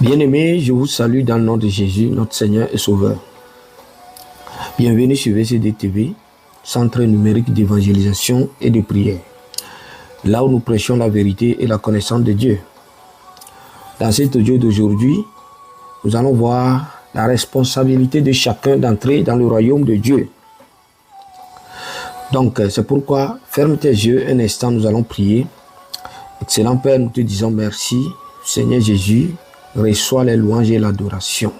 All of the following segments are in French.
Bien-aimés, je vous salue dans le nom de Jésus, notre Seigneur et Sauveur. Bienvenue sur VCD TV, centre numérique d'évangélisation et de prière, là où nous prêchons la vérité et la connaissance de Dieu. Dans cet audio d'aujourd'hui, nous allons voir la responsabilité de chacun d'entrer dans le royaume de Dieu. Donc, c'est pourquoi, ferme tes yeux un instant, nous allons prier. Excellent Père, nous te disons merci, Seigneur Jésus, reçois les louanges et l'adoration,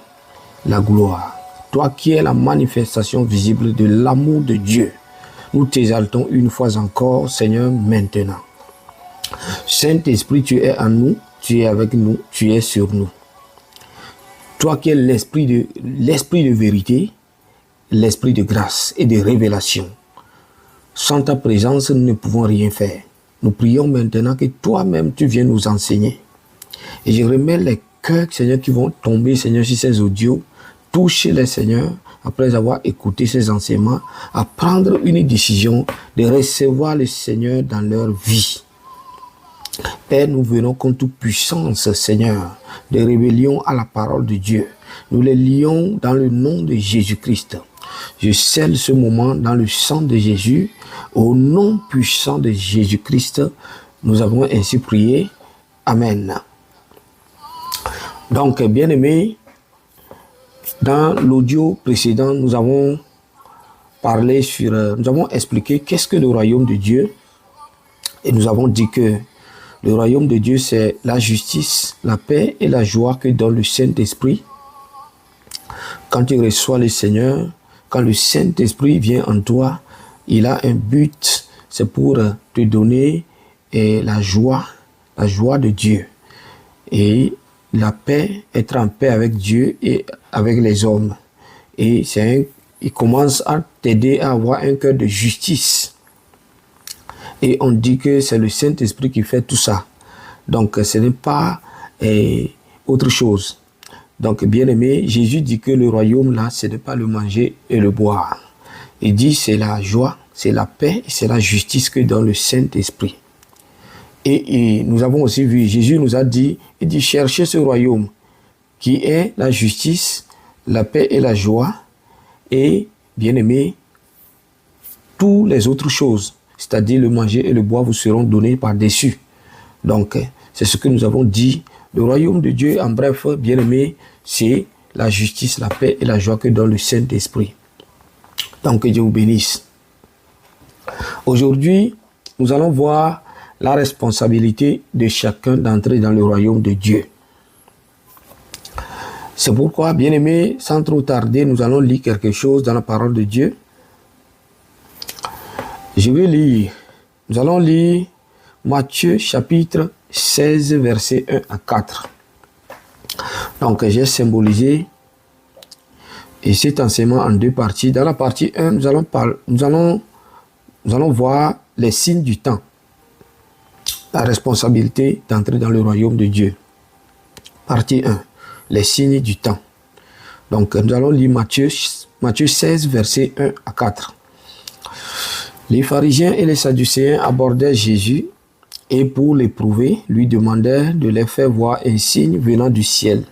la gloire. Toi qui es la manifestation visible de l'amour de Dieu, nous t'exaltons une fois encore, Seigneur, maintenant. Saint-Esprit, tu es en nous, tu es avec nous, tu es sur nous. Toi qui es l'esprit de vérité, l'esprit de grâce et de révélation. Sans ta présence, nous ne pouvons rien faire. Nous prions maintenant que toi-même, tu viennes nous enseigner. Et je remets les cœurs, Seigneur, qui vont tomber, Seigneur, sur ces audios. Touchez-les, Seigneur, après avoir écouté ces enseignements, à prendre une décision de recevoir le Seigneur dans leur vie. Père, nous venons contre toute puissance, Seigneur, de rébellion à la parole de Dieu. Nous les lions dans le nom de Jésus-Christ. Je scelle ce moment dans le sang de Jésus. Au nom puissant de Jésus-Christ, nous avons ainsi prié. Amen. Donc, bien-aimés, dans l'audio précédent, nous avons expliqué qu'est-ce que le royaume de Dieu. Et nous avons dit que le royaume de Dieu, c'est la justice, la paix et la joie que donne le Saint-Esprit. Quand tu reçois le Seigneur, quand le Saint-Esprit vient en toi, il a un but, c'est pour te donner la joie de Dieu. Et la paix, être en paix avec Dieu et avec les hommes. Et il commence à t'aider à avoir un cœur de justice. Et on dit que c'est le Saint-Esprit qui fait tout ça. Donc ce n'est pas autre chose. Donc bien aimé, Jésus dit que le royaume là, ce n'est pas le manger et le boire. Il dit c'est la joie, c'est la paix, c'est la justice que donne le Saint-Esprit. Et nous avons aussi vu, Jésus nous a dit, il dit cherchez ce royaume qui est la justice, la paix et la joie. Et bien aimé, toutes les autres choses, c'est-à-dire le manger et le boire, vous seront donnés par-dessus. Donc, c'est ce que nous avons dit. Le royaume de Dieu, en bref, bien aimé, c'est la justice, la paix et la joie que donne le Saint-Esprit. Donc, que Dieu vous bénisse. Aujourd'hui, nous allons voir la responsabilité de chacun d'entrer dans le royaume de Dieu. C'est pourquoi, bien aimé, sans trop tarder, nous allons lire quelque chose dans la parole de Dieu. Je vais lire. Nous allons lire Matthieu chapitre 16, versets 1 à 4. Donc, j'ai symbolisé et cet enseignement en deux parties. Dans la partie 1, nous allons voir les signes du temps. La responsabilité d'entrer dans le royaume de Dieu. Partie 1. Les signes du temps. Donc, nous allons lire Matthieu 16, versets 1 à 4. Les pharisiens et les sadducéens abordèrent Jésus et pour l'éprouver, lui demandèrent de leur faire voir un signe venant du ciel.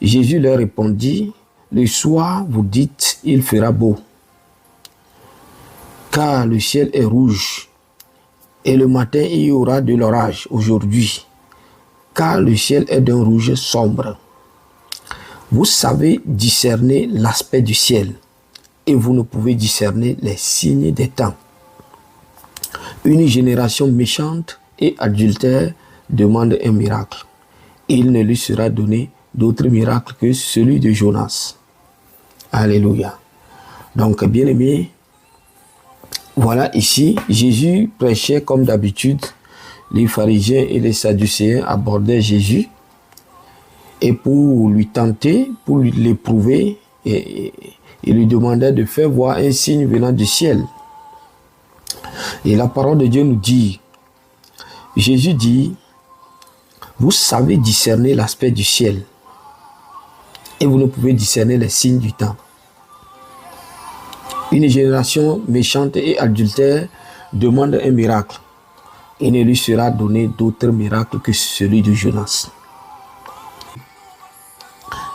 Jésus leur répondit, « Le soir, vous dites, il fera beau, car le ciel est rouge, et le matin, il y aura de l'orage aujourd'hui, car le ciel est d'un rouge sombre. Vous savez discerner l'aspect du ciel, et vous ne pouvez discerner les signes des temps. Une génération méchante et adultère demande un miracle. Il ne lui sera donné d'autre miracle que celui de Jonas. » Alléluia. Donc, bien aimé, voilà ici, Jésus prêchait comme d'habitude. Les pharisiens et les sadducéens abordaient Jésus et pour lui tenter, pour l'éprouver, et lui demandaient de faire voir un signe venant du ciel. Et la parole de Dieu nous dit, Jésus dit, vous savez discerner l'aspect du ciel et vous ne pouvez discerner les signes du temps. Une génération méchante et adultère demande un miracle. Il ne lui sera donné d'autre miracle que celui de Jonas.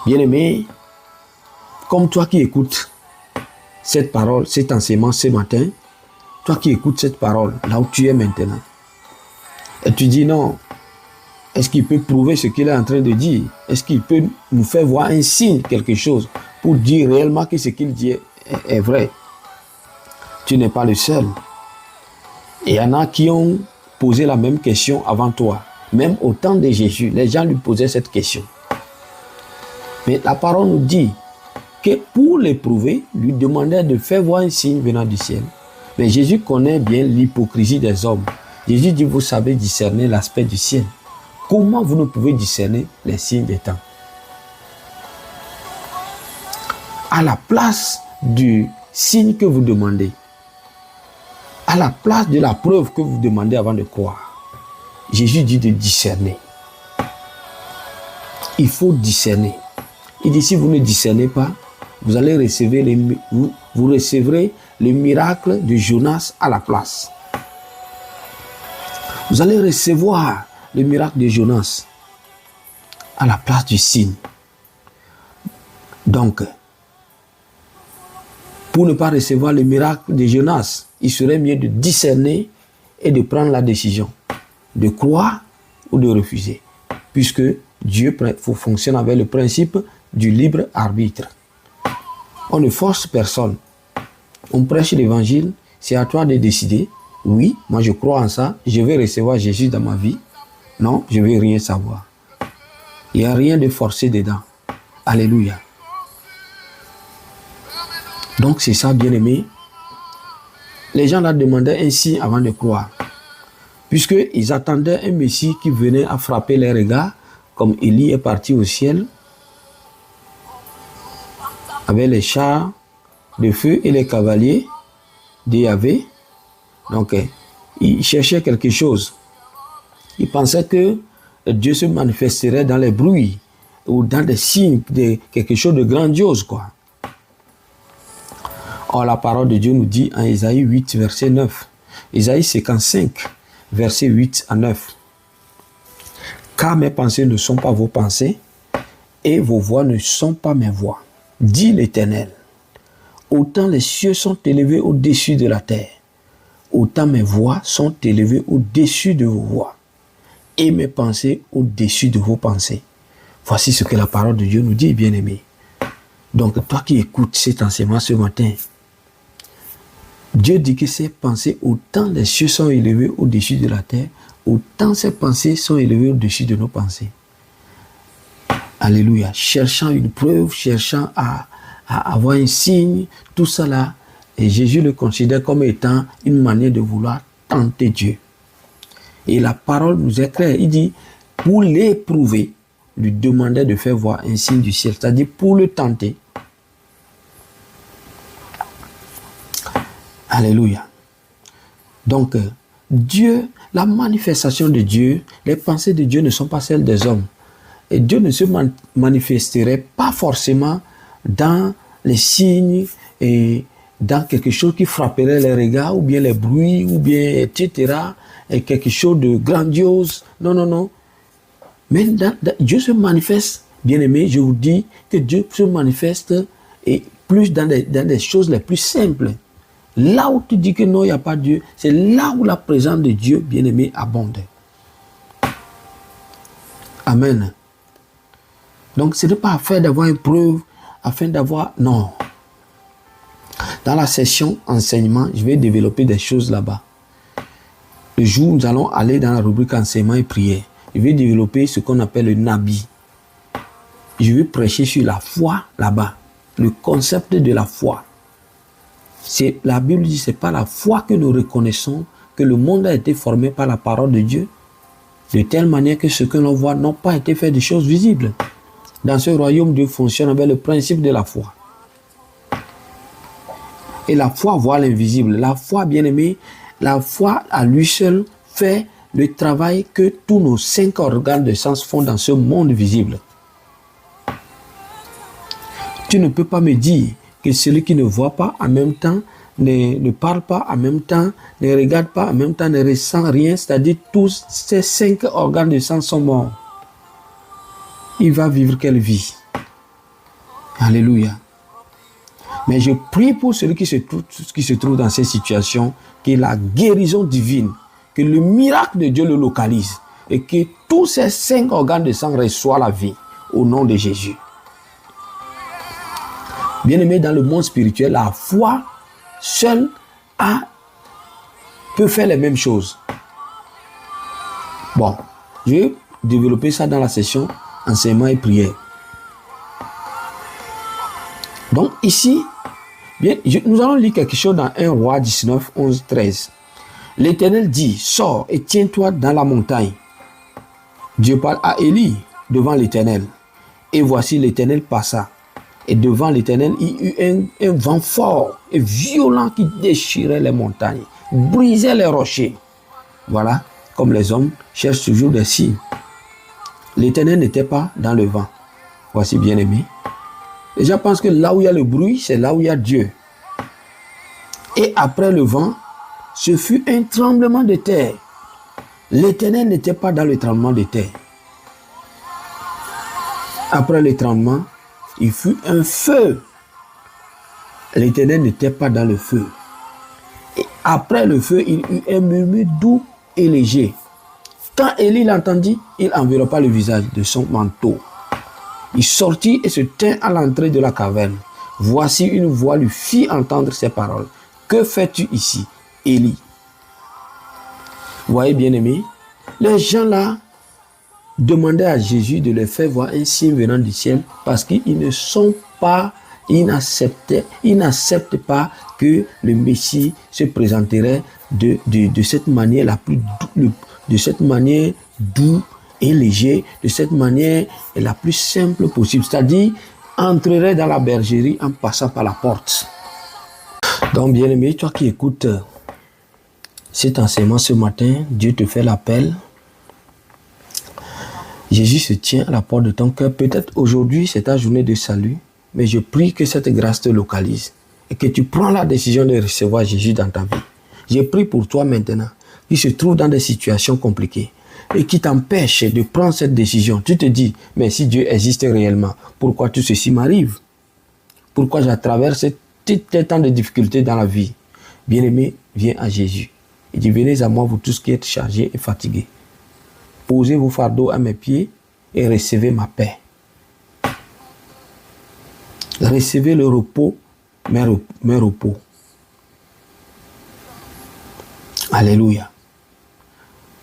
Bien-aimé, comme toi qui écoutes cette parole, cet enseignement ce matin, toi qui écoutes cette parole, là où tu es maintenant, et tu dis non, est-ce qu'il peut prouver ce qu'il est en train de dire? Est-ce qu'il peut nous faire voir un signe, quelque chose, pour dire réellement que ce qu'il dit est vrai? Tu n'es pas le seul. Et il y en a qui ont posé la même question avant toi. Même au temps de Jésus, les gens lui posaient cette question. Mais la parole nous dit que pour l'éprouver, lui demandait de faire voir un signe venant du ciel. Mais Jésus connaît bien l'hypocrisie des hommes. Jésus dit, vous savez discerner l'aspect du ciel. Comment vous ne pouvez discerner les signes des temps? À la place du signe que vous demandez, à la place de la preuve que vous demandez avant de croire, Jésus dit de discerner. Il faut discerner. Il dit, si vous ne discernez pas, vous allez recevoir vous recevrez le miracle de Jonas à la place. Vous allez recevoir le miracle de Jonas à la place du signe. Donc, pour ne pas recevoir le miracle de Jonas, il serait mieux de discerner et de prendre la décision de croire ou de refuser, puisque Dieu fonctionne avec le principe du libre arbitre. On ne force personne. On prêche l'évangile, c'est à toi de décider. Oui, moi je crois en ça, je vais recevoir Jésus dans ma vie. Non, je ne veux rien savoir. Il n'y a rien de forcé dedans. Alléluia. Donc c'est ça, bien-aimé. Les gens là demandaient un signe avant de croire, puisqu'ils attendaient un Messie qui venait à frapper les regards, comme Élie est parti au ciel, avec les chars de feu et les cavaliers de Yahvé. Donc, ils cherchaient quelque chose. Ils pensaient que Dieu se manifesterait dans les bruits ou dans des signes, de quelque chose de grandiose, quoi. Or, la parole de Dieu nous dit en Isaïe 8, verset 9. Isaïe 55, verset 8 à 9. Car mes pensées ne sont pas vos pensées, et vos voix ne sont pas mes voix, dit l'Éternel. Autant les cieux sont élevés au-dessus de la terre, autant mes voix sont élevées au-dessus de vos voix, et mes pensées au-dessus de vos pensées. Voici ce que la parole de Dieu nous dit, bien-aimé. Donc, toi qui écoutes cet enseignement ce matin, Dieu dit que ses pensées, autant les cieux sont élevés au-dessus de la terre, autant ses pensées sont élevées au-dessus de nos pensées. Alléluia. Cherchant une preuve, cherchant à avoir un signe, tout cela, et Jésus le considère comme étant une manière de vouloir tenter Dieu. Et la parole nous est claire. Il dit, pour l'éprouver, lui demandait de faire voir un signe du ciel, c'est-à-dire pour le tenter. Alléluia. Donc, Dieu, la manifestation de Dieu, les pensées de Dieu ne sont pas celles des hommes. Et Dieu ne se manifesterait pas forcément dans les signes et dans quelque chose qui frapperait les regards, ou bien les bruits, ou bien etc. Et quelque chose de grandiose. Non, non, non. Mais Dieu se manifeste, bien aimé, je vous dis que Dieu se manifeste et plus dans des choses les plus simples. Là où tu dis que non, il n'y a pas Dieu, c'est là où la présence de Dieu, bien-aimé, abonde. Amen. Donc, ce n'est pas afin d'avoir une preuve, afin d'avoir... Non. Dans la session enseignement, je vais développer des choses là-bas. Le jour où nous allons aller dans la rubrique enseignement et prière, je vais développer ce qu'on appelle le Nabi. Je vais prêcher sur la foi là-bas. Le concept de la foi. La Bible dit que ce n'est pas la foi que nous reconnaissons que le monde a été formé par la parole de Dieu, de telle manière que ce que l'on voit n'ont pas été fait de choses visibles. Dans ce royaume, Dieu fonctionne avec le principe de la foi. Et la foi voit l'invisible. La foi, bien-aimé, la foi à lui seul fait le travail que tous nos 5 organes de sens font dans ce monde visible. Tu ne peux pas me dire que celui qui ne voit pas en même temps, ne parle pas en même temps, ne regarde pas en même temps, ne ressent rien, c'est-à-dire tous ces 5 organes de sens sont morts. Il va vivre quelle vie? Alléluia. Mais je prie pour celui qui se trouve dans ces situations, que la guérison divine, que le miracle de Dieu le localise et que tous ces 5 organes de sang reçoivent la vie au nom de Jésus. Bien-aimé, dans le monde spirituel, la foi seule peut faire les mêmes choses. Bon, je vais développer ça dans la session enseignement et prière. Donc ici, bien, nous allons lire quelque chose dans 1 Roi 19, 11, 13. L'Éternel dit, sors et tiens-toi dans la montagne. Dieu parle à Élie devant l'Éternel. Et voici l'Éternel passa. Et devant l'Éternel, il y eut un vent fort et violent qui déchirait les montagnes, brisait les rochers. Voilà, comme les hommes cherchent toujours des signes. L'Éternel n'était pas dans le vent. Voici, bien-aimé. Les gens pensent que là où il y a le bruit, c'est là où il y a Dieu. Et après le vent, ce fut un tremblement de terre. L'Éternel n'était pas dans le tremblement de terre. Après le tremblement, il fut un feu. L'Éternel n'était pas dans le feu. Et après le feu, il eut un murmure doux et léger. Quand Élie l'entendit, il enveloppa le visage de son manteau. Il sortit et se tint à l'entrée de la caverne. Voici une voix lui fit entendre ces paroles. Que fais-tu ici, Élie? Vous voyez, bien-aimés, les gens là demandaient à Jésus de leur faire voir un signe venant du ciel parce qu'ils ne sont pas, ils n'acceptent pas que le Messie se présenterait de cette manière de cette manière douce et léger, de cette manière la plus simple possible, c'est-à-dire entrerait dans la bergerie en passant par la porte. Donc, bien-aimé, toi qui écoutes cet enseignement ce matin, Dieu te fait l'appel. Jésus se tient à la porte de ton cœur. Peut-être aujourd'hui, c'est ta journée de salut, mais je prie que cette grâce te localise et que tu prends la décision de recevoir Jésus dans ta vie. Je prie pour toi maintenant, qui se trouve dans des situations compliquées et qui t'empêche de prendre cette décision. Tu te dis, mais si Dieu existe réellement, pourquoi tout ceci m'arrive? Pourquoi je traverse tous les temps de difficultés dans la vie? Bien-aimé, viens à Jésus. Il dit, venez à moi, vous tous qui êtes chargés et fatigués. Posez vos fardeaux à mes pieds et recevez ma paix. Recevez le repos, mes repos. Alléluia.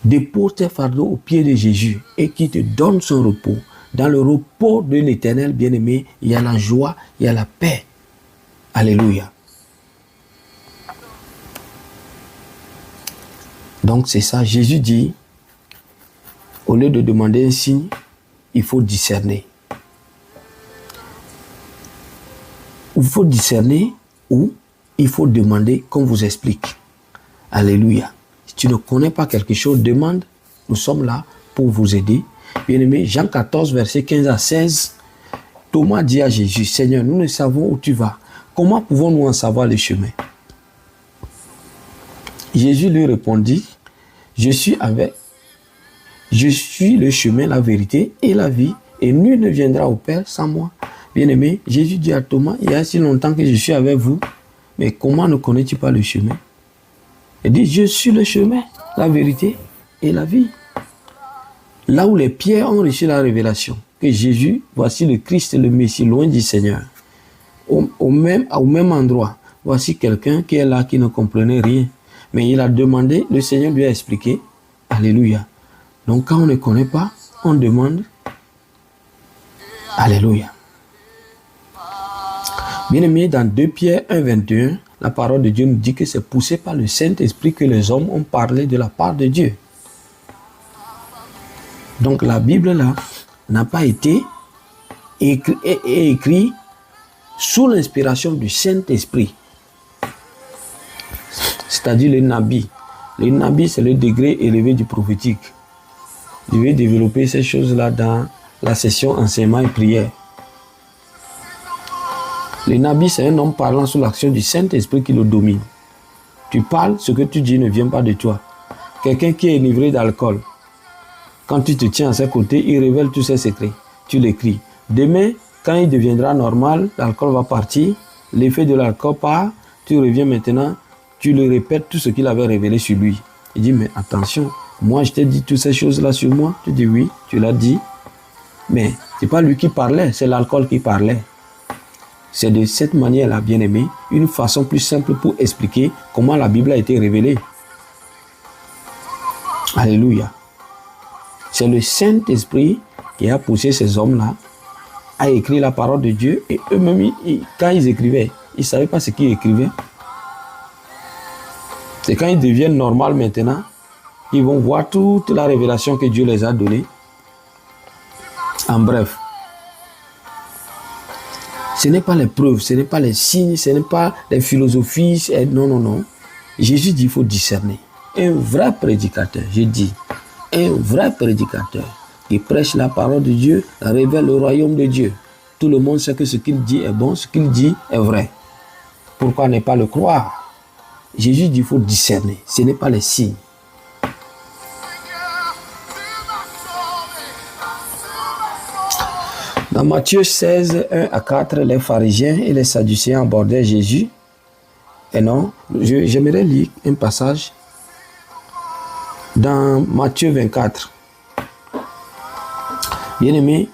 Dépose tes fardeaux aux pieds de Jésus et qui te donne son repos. Dans le repos de l'Éternel, bien-aimé, il y a la joie, il y a la paix. Alléluia. Donc c'est ça, Jésus dit, au lieu de demander un signe, il faut discerner. Il faut discerner ou il faut demander qu'on vous explique. Alléluia. Si tu ne connais pas quelque chose, demande. Nous sommes là pour vous aider. Bien-aimé, Jean 14, verset 15 à 16, Thomas dit à Jésus, Seigneur, nous ne savons où tu vas. Comment pouvons-nous en savoir le chemin? Jésus lui répondit, je suis le chemin, la vérité et la vie, et nul ne viendra au Père sans moi. Bien-aimé, Jésus dit à Thomas, il y a si longtemps que je suis avec vous, mais comment ne connais-tu pas le chemin? Il dit, je suis le chemin, la vérité et la vie. Là où les pierres ont reçu la révélation, que Jésus, voici le Christ et le Messie, loin du Seigneur. Au même endroit, voici quelqu'un qui est là, qui ne comprenait rien. Mais il a demandé, le Seigneur lui a expliqué. Alléluia. Donc quand on ne connaît pas, on demande. Alléluia. Bien-aimé, dans 2 Pierre 1, 21, la parole de Dieu nous dit que c'est poussé par le Saint-Esprit que les hommes ont parlé de la part de Dieu. Donc la Bible là n'a pas été écrite sous l'inspiration du Saint-Esprit. C'est-à-dire le Nabi. Le Nabi, c'est le degré élevé du prophétique. Je vais développer ces choses-là dans la session enseignement et prière. Le Nabi, c'est un homme parlant sous l'action du Saint-Esprit qui le domine. Tu parles, ce que tu dis ne vient pas de toi. Quelqu'un qui est enivré d'alcool, quand tu te tiens à ses côtés, il révèle tous ses secrets. Tu l'écris. Demain, quand il deviendra normal, l'alcool va partir, l'effet de l'alcool part, tu reviens maintenant, tu le répètes tout ce qu'il avait révélé sur lui. Il dit, mais attention, moi je t'ai dit toutes ces choses-là sur moi. Tu dis oui, tu l'as dit. Mais ce n'est pas lui qui parlait, c'est l'alcool qui parlait. C'est de cette manière-là, bien-aimé, une façon plus simple pour expliquer comment la Bible a été révélée. Alléluia. C'est le Saint-Esprit qui a poussé ces hommes-là à écrire la parole de Dieu. Et eux-mêmes, quand ils écrivaient, ils ne savaient pas ce qu'ils écrivaient. C'est quand ils deviennent normaux maintenant, ils vont voir toute la révélation que Dieu les a donnée. En bref, ce n'est pas les preuves, ce n'est pas les signes, ce n'est pas les philosophies. Non, non, non. Jésus dit qu'il faut discerner. Un vrai prédicateur, je dis, un vrai prédicateur qui prêche la parole de Dieu, révèle le royaume de Dieu. Tout le monde sait que ce qu'il dit est bon, ce qu'il dit est vrai. Pourquoi ne pas le croire? Jésus dit qu'il faut discerner, ce n'est pas les signes. Dans Matthieu 16, 1 à 4, les pharisiens et les sadducéens abordaient Jésus. Et non, j'aimerais lire un passage dans Matthieu 24. Bien-aimé,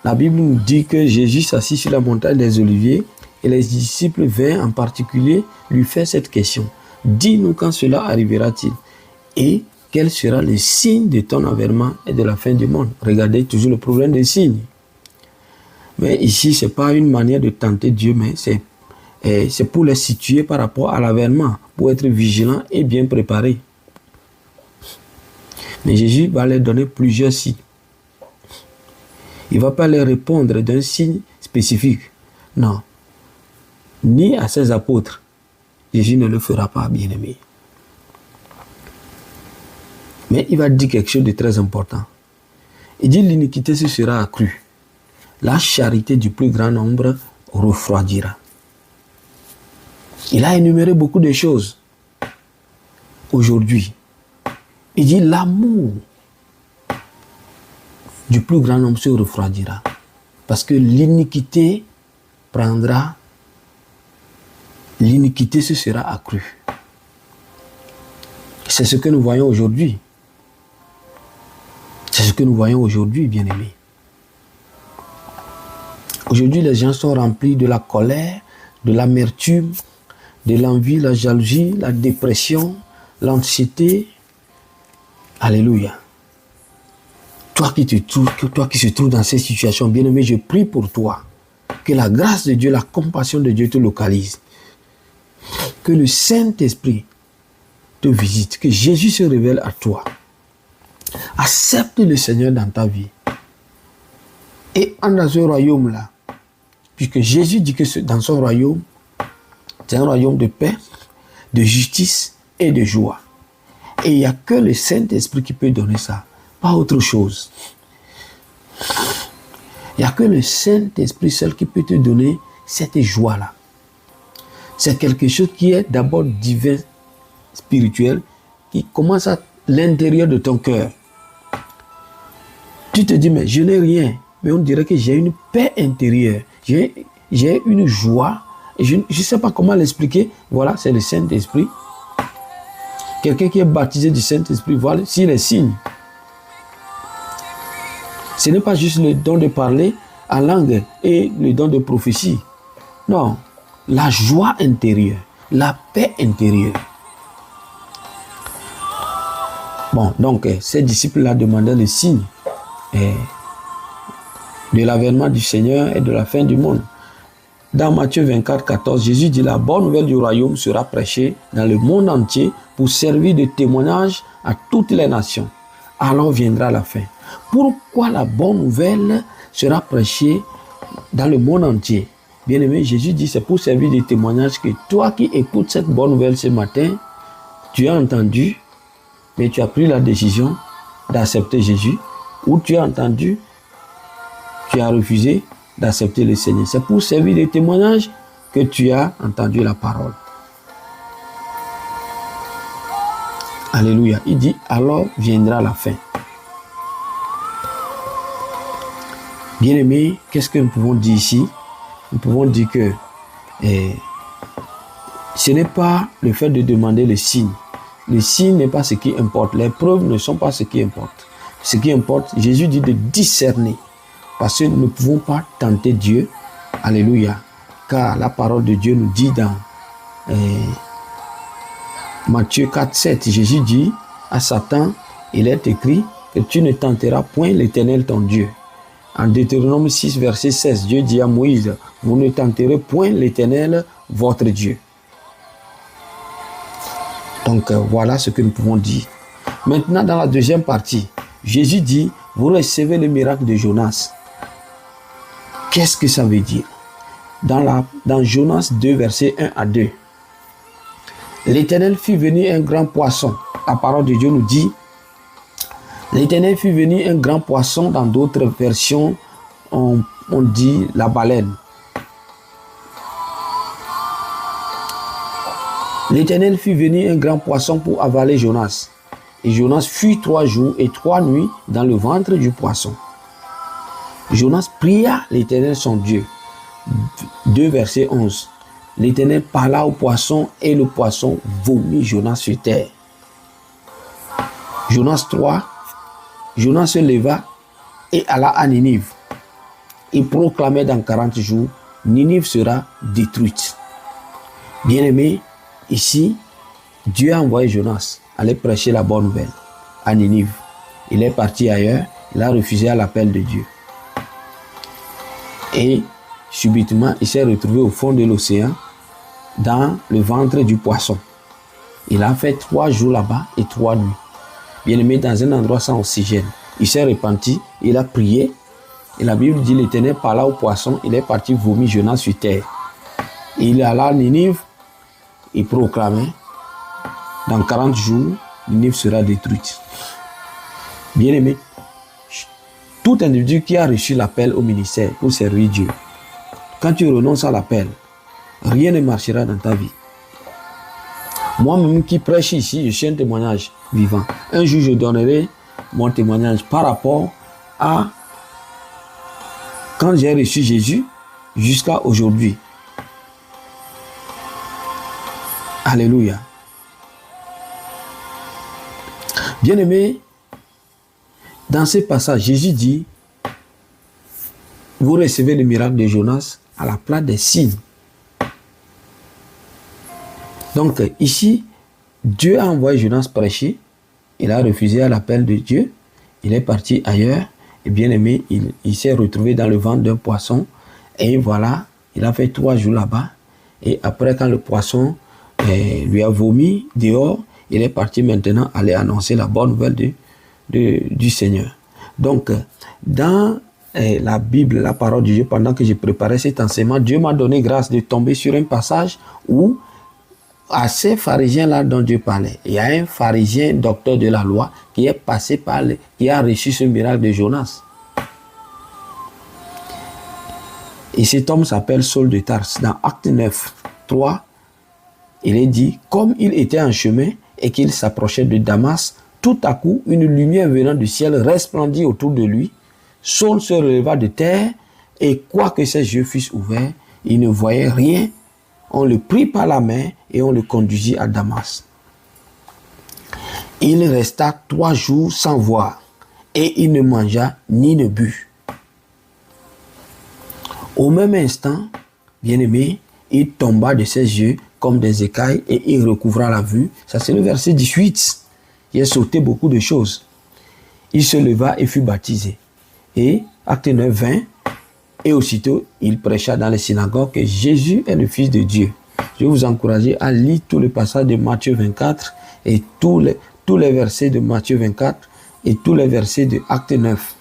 la Bible nous dit que Jésus s'assit sur la montagne des Oliviers et les disciples vinrent en particulier lui faire cette question. Dis-nous quand cela arrivera-t-il et quel sera le signe de ton avènement et de la fin du monde? Regardez toujours le problème des signes. Mais ici, ce n'est pas une manière de tenter Dieu, mais c'est pour les situer par rapport à l'avènement, pour être vigilant et bien préparé. Mais Jésus va leur donner plusieurs signes. Il ne va pas leur répondre d'un signe spécifique. Non. Ni à ses apôtres. Jésus ne le fera pas, bien-aimé. Mais il va dire quelque chose de très important. Il dit l'iniquité se sera accrue. La charité du plus grand nombre refroidira. Il a énuméré beaucoup de choses. Aujourd'hui, il dit l'amour du plus grand nombre se refroidira. Parce que l'iniquité prendra, l'iniquité se sera accrue. C'est ce que nous voyons aujourd'hui. C'est ce que nous voyons aujourd'hui, bien-aimés. Aujourd'hui, les gens sont remplis de la colère, de l'amertume, de l'envie, la jalousie, la dépression, l'anxiété. Alléluia. Toi qui se trouves dans ces situations, bien-aimé, je prie pour toi. Que la grâce de Dieu, la compassion de Dieu te localise. Que le Saint-Esprit te visite. Que Jésus se révèle à toi. Accepte le Seigneur dans ta vie. Et entre dans ce royaume-là, puisque Jésus dit que dans son royaume, c'est un royaume de paix, de justice et de joie. Et il n'y a que le Saint-Esprit qui peut donner ça, pas autre chose. Il n'y a que le Saint-Esprit seul qui peut te donner cette joie-là. C'est quelque chose qui est d'abord divin, spirituel, qui commence à l'intérieur de ton cœur. Tu te dis, mais je n'ai rien. Mais on dirait que j'ai une paix intérieure. J'ai une joie. Et je ne sais pas comment l'expliquer. Voilà, c'est le Saint-Esprit. Quelqu'un qui est baptisé du Saint-Esprit, voilà, s'il est signe. Ce n'est pas juste le don de parler en langue et le don de prophétie. Non, la joie intérieure, la paix intérieure. Bon, donc, ces disciples-là demandaient le signe de l'avènement du Seigneur et de la fin du monde. Dans Matthieu 24, 14, Jésus dit, la bonne nouvelle du royaume sera prêchée dans le monde entier pour servir de témoignage à toutes les nations. Alors viendra la fin. Pourquoi la bonne nouvelle sera prêchée dans le monde entier? Bien-aimé, Jésus dit, c'est pour servir de témoignage que toi qui écoutes cette bonne nouvelle ce matin, tu as entendu, mais tu as pris la décision d'accepter Jésus, ou tu as entendu, tu as refusé d'accepter le Seigneur. C'est pour servir de témoignage que tu as entendu la parole. Alléluia. Il dit, alors viendra la fin. Bien-aimés, qu'est-ce que nous pouvons dire ici? Nous pouvons dire que ce n'est pas le fait de demander le signe. Le signe n'est pas ce qui importe. Les preuves ne sont pas ce qui importe. Ce qui importe, Jésus dit de discerner. Parce que nous ne pouvons pas tenter Dieu. Alléluia. Car la parole de Dieu nous dit dans Matthieu 4, 7, Jésus dit à Satan, il est écrit que tu ne tenteras point l'Éternel ton Dieu. En Deutéronome 6, verset 16, Dieu dit à Moïse, vous ne tenterez point l'Éternel votre Dieu. Donc voilà ce que nous pouvons dire. Maintenant, dans la deuxième partie, Jésus dit, vous recevez le miracle de Jonas. Qu'est-ce que ça veut dire? Dans Jonas 2, verset 1 à 2, l'Éternel fit venir un grand poisson. La parole de Dieu nous dit, l'Éternel fit venir un grand poisson. Dans d'autres versions, on dit la baleine. L'Éternel fit venir un grand poisson pour avaler Jonas. Et Jonas fut 3 jours et 3 nuits dans le ventre du poisson. Jonas pria l'Éternel son Dieu. 2 verset 11. L'Éternel parla au poisson et le poisson vomit Jonas sur terre. Jonas 3. Jonas se leva et alla à Ninive. Il proclamait dans 40 jours, Ninive sera détruite. Bien-aimés, ici, Dieu a envoyé Jonas aller prêcher la bonne nouvelle à Ninive. Il est parti ailleurs, il a refusé à l'appel de Dieu. Et subitement, il s'est retrouvé au fond de l'océan, dans le ventre du poisson. Il a fait 3 jours là-bas et 3 nuits. Bien-aimé, dans un endroit sans oxygène. Il s'est repenti, il a prié. Et la Bible dit, l'Éternel parla au poisson, il est parti vomir Jonas sur terre. Il alla à Ninive, il proclamait, dans 40 jours, Ninive sera détruite. Bien-aimé, tout individu qui a reçu l'appel au ministère pour servir Dieu, quand tu renonces à l'appel, rien ne marchera dans ta vie. Moi-même qui prêche ici, je suis un témoignage vivant. Un jour, je donnerai mon témoignage par rapport à quand j'ai reçu Jésus jusqu'à aujourd'hui. Alléluia. Bien-aimés, dans ce passage, Jésus dit, vous recevez le miracle de Jonas à la place des signes. Donc ici, Dieu a envoyé Jonas prêcher. Il a refusé à l'appel de Dieu. Il est parti ailleurs. Et bien aimé, il s'est retrouvé dans le ventre d'un poisson. Et voilà, il a fait 3 jours là-bas. Et après, quand le poisson lui a vomi dehors, il est parti maintenant aller annoncer la bonne nouvelle du Seigneur. Donc, dans la Bible, la parole de Dieu, pendant que je préparais cet enseignement, Dieu m'a donné grâce de tomber sur un passage où, à ces pharisiens-là dont Dieu parlait, il y a un pharisien docteur de la loi qui est passé qui a reçu ce miracle de Jonas. Et cet homme s'appelle Saul de Tarse. Dans Acte 9, 3, il est dit, comme il était en chemin et qu'il s'approchait de Damas, tout à coup, une lumière venant du ciel resplendit autour de lui. Saul se releva de terre et quoique ses yeux fussent ouverts, il ne voyait rien. On le prit par la main et on le conduisit à Damas. Il resta 3 jours sans voir et il ne mangea ni ne but. Au même instant, bien-aimé, il tomba de ses yeux comme des écailles et il recouvra la vue. Ça c'est le verset 18. Il a sauté beaucoup de choses. Il se leva et fut baptisé. Et acte 9, 20, et aussitôt il prêcha dans les synagogues que Jésus est le Fils de Dieu. Je vais vous encourager à lire tout le passage de Matthieu 24 et tous les versets de Matthieu 24 et tous les versets de acte 9.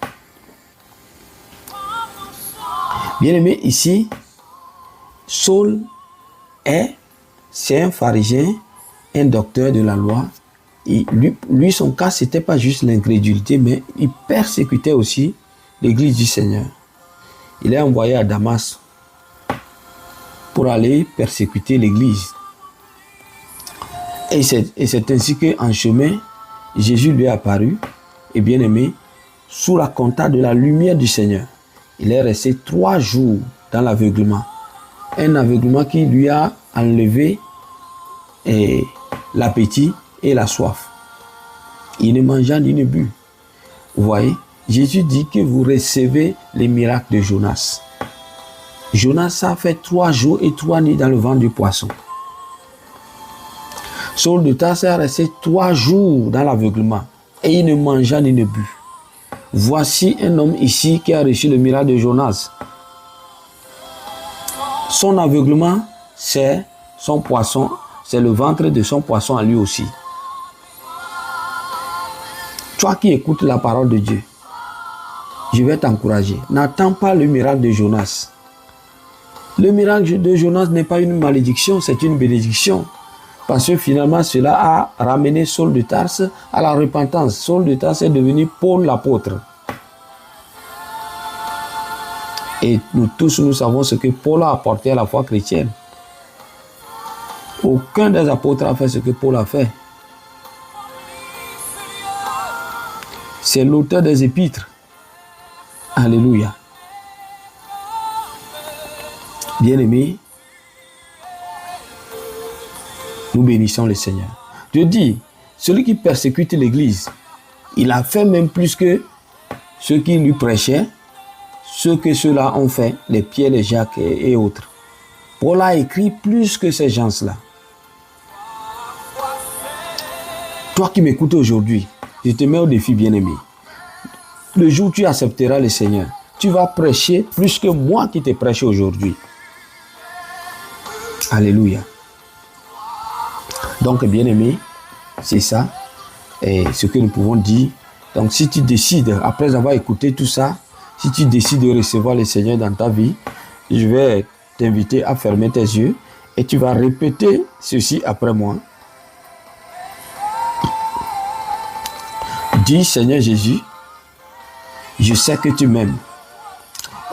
Bien aimé, ici, Saul c'est un pharisien, un docteur de la loi. Et lui, son cas, ce n'était pas juste l'incrédulité, mais il persécutait aussi l'église du Seigneur. Il est envoyé à Damas pour aller persécuter l'église. Et c'est ainsi qu'en chemin, Jésus lui est apparu, et bien aimé, sous la contact de la lumière du Seigneur. Il est resté 3 jours dans l'aveuglement. Un aveuglement qui lui a enlevé l'appétit et la soif. Il ne mangea ni ne but. Vous voyez, Jésus dit que vous recevez les miracles de Jonas. Jonas a fait 3 jours et 3 nuits dans le ventre du poisson. Saul de Tarse est resté 3 jours dans l'aveuglement et il ne mangea ni ne but. Voici un homme ici qui a reçu le miracle de Jonas. Son aveuglement, c'est son poisson, c'est le ventre de son poisson à lui aussi. Toi qui écoutes la parole de Dieu, je vais t'encourager. N'attends pas le miracle de Jonas. Le miracle de Jonas n'est pas une malédiction, c'est une bénédiction. Parce que finalement, cela a ramené Saul de Tarse à la repentance. Saul de Tarse est devenu Paul l'apôtre. Et nous tous, nous savons ce que Paul a apporté à la foi chrétienne. Aucun des apôtres a fait ce que Paul a fait. C'est l'auteur des épîtres. Alléluia. Bien-aimés, nous bénissons le Seigneur. Dieu dit, celui qui persécute l'Église, il a fait même plus que ceux qui lui prêchaient, ce que ceux-là ont fait, les Pierre, les Jacques et autres. Paul a écrit plus que ces gens-là. Toi qui m'écoutes aujourd'hui, je te mets au défi, bien-aimé. Le jour où tu accepteras le Seigneur, tu vas prêcher plus que moi qui te prêche aujourd'hui. Alléluia. Donc, bien-aimé, c'est ça, et ce que nous pouvons dire. Donc, si tu décides, après avoir écouté tout ça, si tu décides de recevoir le Seigneur dans ta vie, je vais t'inviter à fermer tes yeux et tu vas répéter ceci après moi. Dis, Seigneur Jésus, je sais que tu m'aimes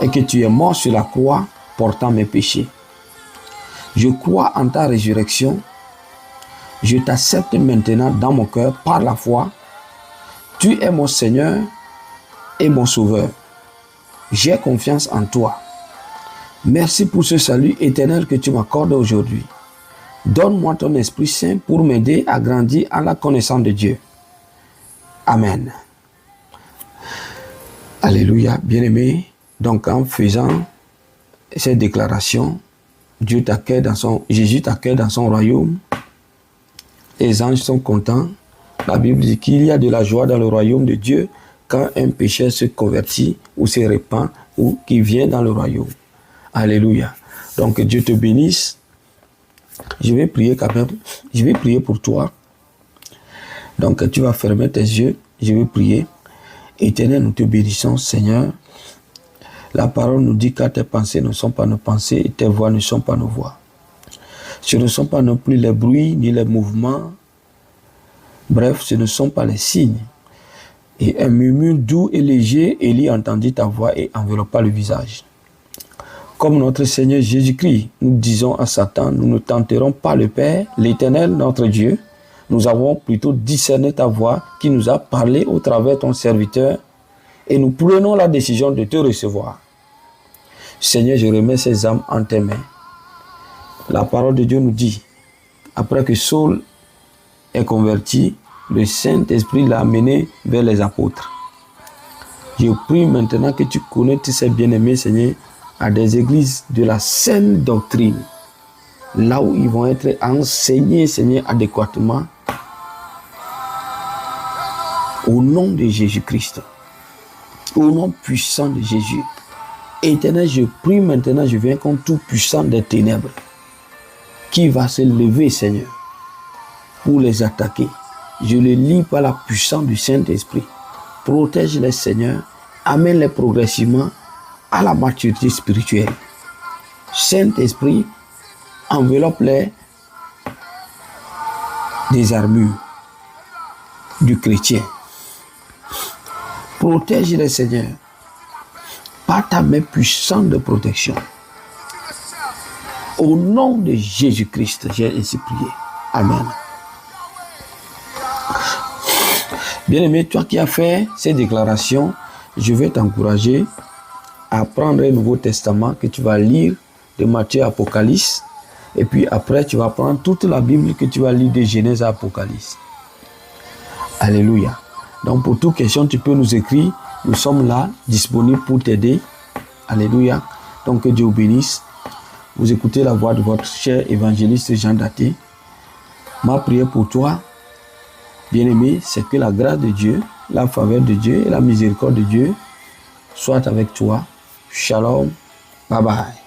et que tu es mort sur la croix portant mes péchés. Je crois en ta résurrection. Je t'accepte maintenant dans mon cœur par la foi. Tu es mon Seigneur et mon Sauveur. J'ai confiance en toi. Merci pour ce salut éternel que tu m'accordes aujourd'hui. Donne-moi ton Esprit Saint pour m'aider à grandir en la connaissance de Dieu. Amen. Alléluia, bien-aimé. Donc en faisant cette déclaration, Jésus t'accueille dans son royaume. Les anges sont contents. La Bible dit qu'il y a de la joie dans le royaume de Dieu quand un pécheur se convertit ou se répand ou qui vient dans le royaume. Alléluia. Donc Dieu te bénisse. Je vais prier quand même. Je vais prier pour toi. Donc tu vas fermer tes yeux. Je vais prier. Éternel, nous te bénissons, Seigneur. La parole nous dit que tes pensées ne sont pas nos pensées et tes voix ne sont pas nos voix. Ce ne sont pas non plus les bruits ni les mouvements. Bref, ce ne sont pas les signes. Et un murmure doux et léger, Élie entendit ta voix et enveloppa le visage. Comme notre Seigneur Jésus-Christ, nous disons à Satan, nous ne tenterons pas le Père, l'Éternel, notre Dieu. Nous avons plutôt discerné ta voix qui nous a parlé au travers de ton serviteur et nous prenons la décision de te recevoir. Seigneur, je remets ces âmes en tes mains. La parole de Dieu nous dit, après que Saul est converti, le Saint-Esprit l'a amené vers les apôtres. Je prie maintenant que tu connectes ces bien-aimés, Seigneur, à des églises de la saine doctrine, là où ils vont être enseignés, Seigneur, adéquatement, au nom de Jésus-Christ, au nom puissant de Jésus. Éternel, je prie maintenant, je viens contre tout puissant des ténèbres, qui va se lever, Seigneur, pour les attaquer. Je les lie par la puissance du Saint-Esprit. Protège-les, Seigneur. Amène-les progressivement à la maturité spirituelle. Saint-Esprit, enveloppe-les des armures du chrétien. Protège-les, Seigneur, par ta main puissante de protection. Au nom de Jésus-Christ, j'ai ainsi prié. Amen. Bien-aimé, toi qui as fait ces déclarations, je vais t'encourager à prendre un Nouveau Testament que tu vas lire de Matthieu à Apocalypse. Et puis après, tu vas prendre toute la Bible que tu vas lire de Genèse à Apocalypse. Alléluia. Donc pour toute question, tu peux nous écrire. Nous sommes là, disponibles pour t'aider. Alléluia. Donc que Dieu vous bénisse. Vous écoutez la voix de votre cher évangéliste Jean Daté. Ma prière pour toi, bien-aimé, c'est que la grâce de Dieu, la faveur de Dieu et la miséricorde de Dieu soient avec toi. Shalom. Bye bye.